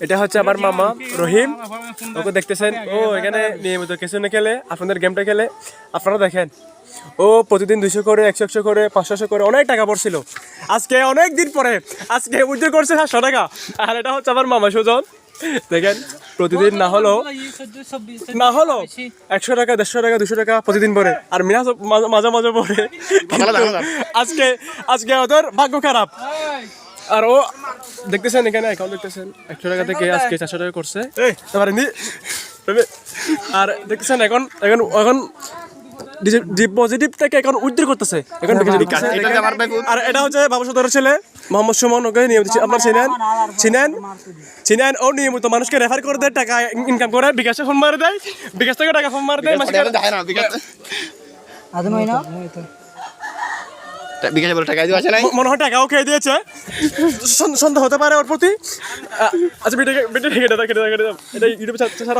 এটা হচ্ছে আমার মামা রহিম, ওকে দেখতেছেন। ও এখানে নিয়মিত কিছু না খেলে আপনাদের গেমটা খেলে আপনারা দেখেন। ও প্রতিদিন 200 করে 100 করে 500 করে অনেক টাকা পড়ছিল। আজকে অনেক দিন পরে আজকে উইথড্র করছে 700 টাকা। আর এটা হচ্ছে আমার মামা সুজন, দেখেন প্রতিদিন না হলো 100 টাকা 150 টাকা 200 টাকা প্রতিদিন পরে, আর মিনাজ মাঝে মাঝে পরে। আজকে আজকে ওদের ভাগ্য খারাপ। আর ও দেখতেছেন এখানে অ্যাকাউন্ট দেখতেছেন 100 টাকা থেকে আজকে 400 টাকা করছে। আর দেখতেছেন এখন এখন এখন পজিটিভ থেকে এখন উইথড্র করতেছে এখন। আর এটা হচ্ছে বাবু সদরের ছেলে মোহাম্মদ সুমন, ওকে নিয়মিত আপনার চিনেন। ও নিয়মিত মানুষকে রেফার করে দেয়, টাকা ইনকাম করে, বিকাশে ফোন মারে দেয়, বিকাশ থেকে টাকা ফোন মারে দেয়। মনে হয় টাকাও খেয়ে দিয়েছে, সন্দেহ হতে পারে ওর প্রতি। আচ্ছা, এটা ইউটিউবে